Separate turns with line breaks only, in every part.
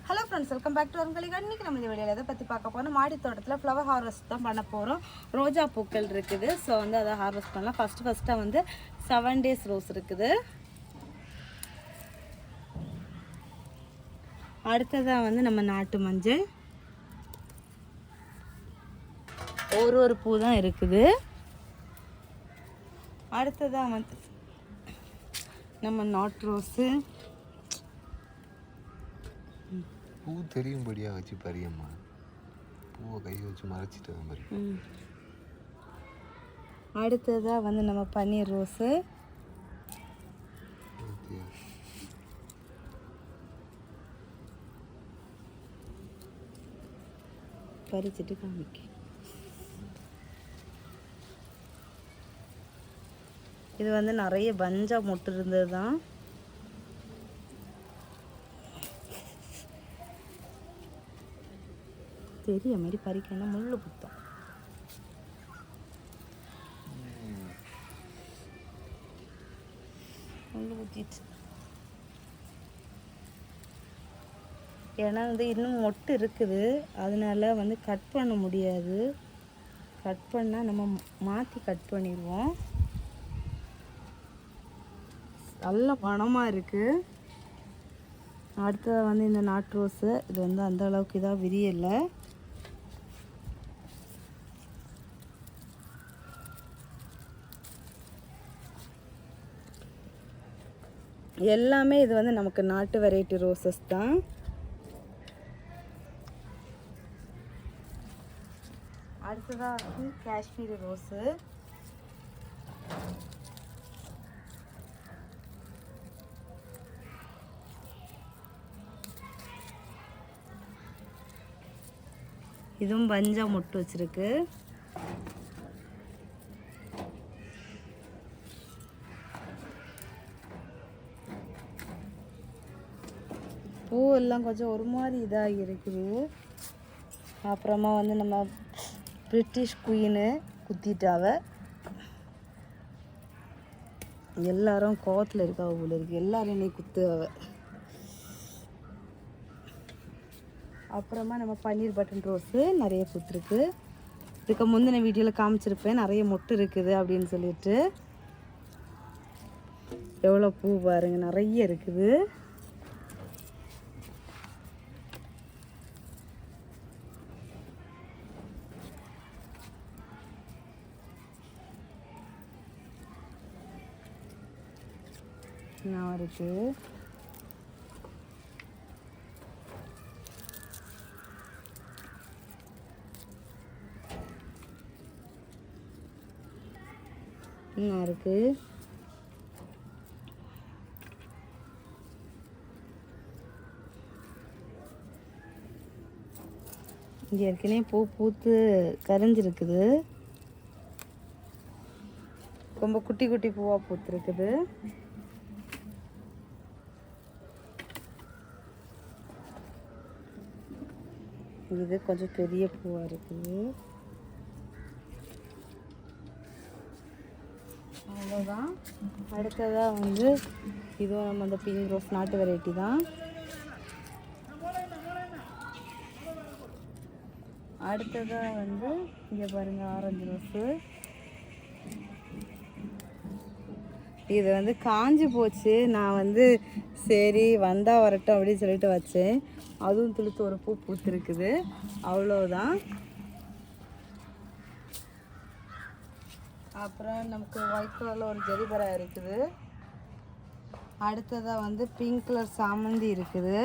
Hello friends, welcome back to அருங்கலிகா. இன்றைக்கி நம்ம இந்த வீடியோவில் எதை பற்றி பார்க்க போகிறோம், மாடி தோட்டத்தில் ஃப்ளவர் ஹார்வெஸ்ட் தான் பண்ண போகிறோம். ரோஜா பூக்கள் இருக்குது. ஸோ வந்து அதை ஹார்வெஸ்ட் பண்ணலாம். ஃபஸ்ட்டாக வந்து 7 days ரோஸ் இருக்குது. அடுத்ததாக வந்து நம்ம நாட்டு மஞ்சள். ஒரு பூ தான் இருக்குது. அடுத்ததாக வந்து நம்ம நாட் ரோஸு.
பூ தெரியும்படியா வச்சு பரியம்மா, பூவை கை வச்சு மறைச்சிட்டு மாதிரி.
அடுத்ததாக வந்து நம்ம பன்னீர் ரோஸு. பறிச்சுட்டு காமிக்க. இது வந்து நிறைய பஞ்சா மொட்டு இருந்தது தான். தெரிய மாதிரி பறிக்கணும், முள்ளு குத்தம். முள்ளு குத்திட்டு ஏன்னா வந்து இன்னும் மொட்டு இருக்குது, அதனால வந்து கட் பண்ண முடியாது. கட் பண்ணால் நம்ம மாற்றி கட் பண்ணிடுவோம். நல்ல மணமாக இருக்குது. அடுத்தது வந்து இந்த நாட்டு ரோஸு. இது வந்து அந்த அளவுக்கு இதாக விரியலை. எல்லாமே இது வந்து நமக்கு நாட்டு வெரைட்டி ரோசஸ் தான். அடுத்ததாக வந்து காஷ்மீரி ரோஸு. இதுவும் பஞ்சா மொட்டு வச்சிருக்கு. பூ எல்லாம் கொஞ்சம் ஒரு மாதிரி இதாக இருக்குது. அப்புறமா வந்து நம்ம பிரிட்டிஷ் குயினு குத்திட்டாவ. எல்லாரும் கோவத்தில் இருக்காவ போல இருக்கு, எல்லாரும் என்னை குத்துவ. அப்புறமா நம்ம பன்னீர் பட்டன் ரோஸு நிறைய பூத்துருக்கு. இதுக்கு முந்தின வீடியோவில் காமிச்சிருப்பேன், நிறைய மொட்டு இருக்குது அப்படின்னு சொல்லிட்டு. எவ்வளோ பூ பாருங்க, நிறைய இருக்குது. இருக்கு. இருக்கு. இங்கே ஏற்கனவே பூ பூத்து கரைஞ்சிருக்குது. ரொம்ப குட்டி குட்டி பூவாக பூத்துருக்குது. இது கொஞ்சம் பெரிய பூவாக இருக்குது. அவ்வளோதான். அடுத்ததாக வந்து இதுவும் நம்ம அந்த பிங்க் ரோஸ் நாட்டு வெரைட்டி தான். அடுத்ததாக வந்து இங்கே பாருங்கள், ஆரஞ்சு ரோஸு. இது வந்து காஞ்சி போச்சு. நான் வந்து சரி வந்தால் வரட்டும் அப்படின்னு சொல்லிட்டு வச்சேன். அதுவும் துளுத்து ஒரு பூ பூத்துருக்குது. அவ்வளோதான். அப்புறம் நமக்கு ஒயிட் கலரில் ஒரு ஜெரிபரா இருக்குது. அடுத்ததாக வந்து பிங்க் கலர் சாமந்தி இருக்குது.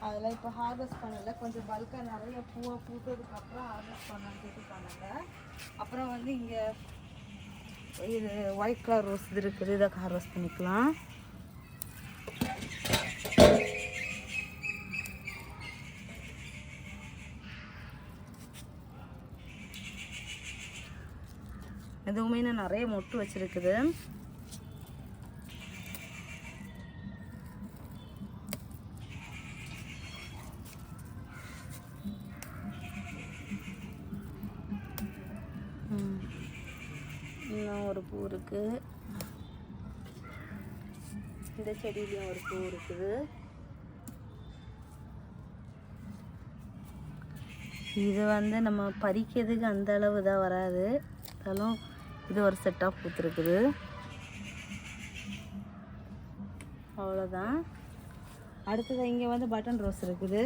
அதெல்லாம் இப்போ ஹார்வெஸ்ட் பண்ணலை, கொஞ்சம் பல்காக நிறைய பூவாக பூத்ததுக்கப்புறம் ஹார்வெஸ்ட் பண்ணாங்க. அப்புறம் வந்து இங்கே இது ஒயிட் கலர் ரோஸ் இது இருக்குது, இதை ஹார்வெஸ்ட் பண்ணிக்கலாம். எதுவுமே நிறைய மொட்டு வச்சிருக்குது. இன்னும் ஒரு பூ இருக்குது. இந்த செடியிலையும் ஒரு பூ இருக்குது. இது வந்து நம்ம பறிக்கிறதுக்கு அந்த அளவு தான் வராது, இருந்தாலும் இது ஒரு செட்டாக பூத்துருக்குது. அவ்வளோதான். அடுத்தது இங்கே வந்து பட்டன் ரோஸ் இருக்குது.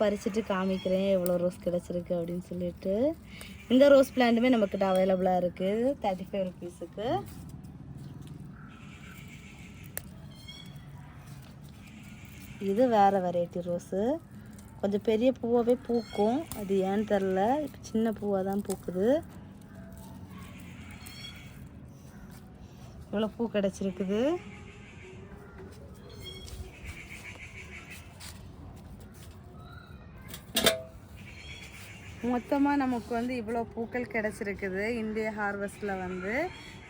பறிச்சுட்டு காமிக்கிறேன் எவ்வளோ ரோஸ் கிடச்சிருக்கு அப்படின்னு சொல்லிட்டு. இந்த ரோஸ் பிளான்ட்டுமே நம்மக்கிட்ட அவைலபிளாக இருக்குது 35 ருபீஸுக்கு. இது வேறு வெரைட்டி ரோஸு, கொஞ்சம் பெரிய பூவாகவே பூக்கும். அது ஏன்னு தெரில, இப்போ சின்ன பூவாக தான் பூக்குது. இவ்வளோ பூ கிடச்சிருக்குது. மொத்தமாக நமக்கு வந்து இவ்வளோ பூக்கள் கிடச்சிருக்குது இந்தியா ஹார்வெஸ்ட்டில் வந்து.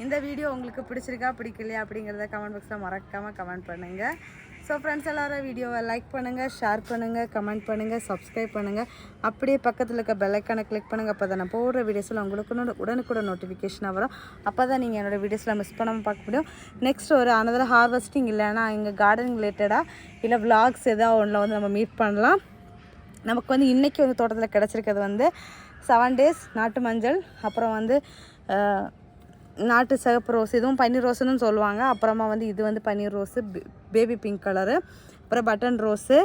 இந்த வீடியோ உங்களுக்கு பிடிச்சிருக்கா பிடிக்கலையா அப்படிங்கிறத கமெண்ட் பாக்ஸில் மறக்காமல் கமெண்ட் பண்ணுங்கள். ஸோ ஃப்ரெண்ட்ஸ் எல்லோரும் வீடியோவை லைக் பண்ணுங்கள், ஷேர் பண்ணுங்கள், கமெண்ட் பண்ணுங்கள், சப்ஸ்கிரைப் பண்ணுங்கள். அப்படியே பக்கத்தில் இருக்க பெல் ஐக்கானை கிளிக் பண்ணுங்கள். அப்போ தான் நான் போடுற வீடியோஸில் உங்களுக்கு உடனுக்குடன் நோட்டிஃபிகேஷனாக வரும். அப்போ தான் நீங்கள் என்னோடய வீடியோஸில் மிஸ் பண்ணாமல் பார்க்க முடியும். நெக்ஸ்ட் ஒரு அனதர் ஹார்வெஸ்டிங் இல்லைன்னா இங்கே கார்டனிங் ரிலேட்டடாக இல்லை விலாக்ஸ் ஏதாவது ஒன்றில் வந்து நம்ம மீட் பண்ணலாம். நமக்கு வந்து இன்றைக்கி வந்து தோட்டத்தில் கிடச்சிருக்கிறது வந்து 7 டேஸ் நாட்டு மஞ்சள், அப்புறம் வந்து நாட்டு சிகப்பு ரோஸ், இதுவும் பன்னீர் ரோஸுன்னு சொல்லுவாங்க. அப்புறமா வந்து இது வந்து பன்னீர் ரோஸு, பேபி பிங்க் கலரு, அப்புறம் பட்டன் ரோஸு.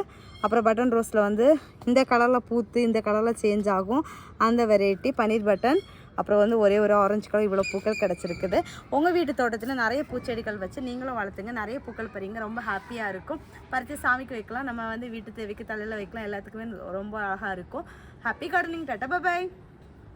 அப்புறம் பட்டன் ரோஸில் வந்து இந்த கலரில் பூத்து இந்த கலரில் சேஞ்ச் ஆகும் அந்த வெரைட்டி பன்னீர் பட்டன். அப்புறம் வந்து ஒரே ஒரு ஆரஞ்சு கலர். இவ்வளோ பூக்கள் கிடச்சிருக்குது. உங்கள் வீட்டு தோட்டத்தில் நிறைய பூச்செடிகள் வச்சு நீங்களும் வளர்த்துங்க, நிறைய பூக்கள் பறிங்க, ரொம்ப ஹாப்பியாக இருக்கும். பறித்து சாமிக்கு வைக்கலாம், நம்ம வந்து வீட்டு தேவைக்கு தலையில் வைக்கலாம், எல்லாத்துக்குமே ரொம்ப அழகாக இருக்கும். Happy gardening. Tata, bye bye.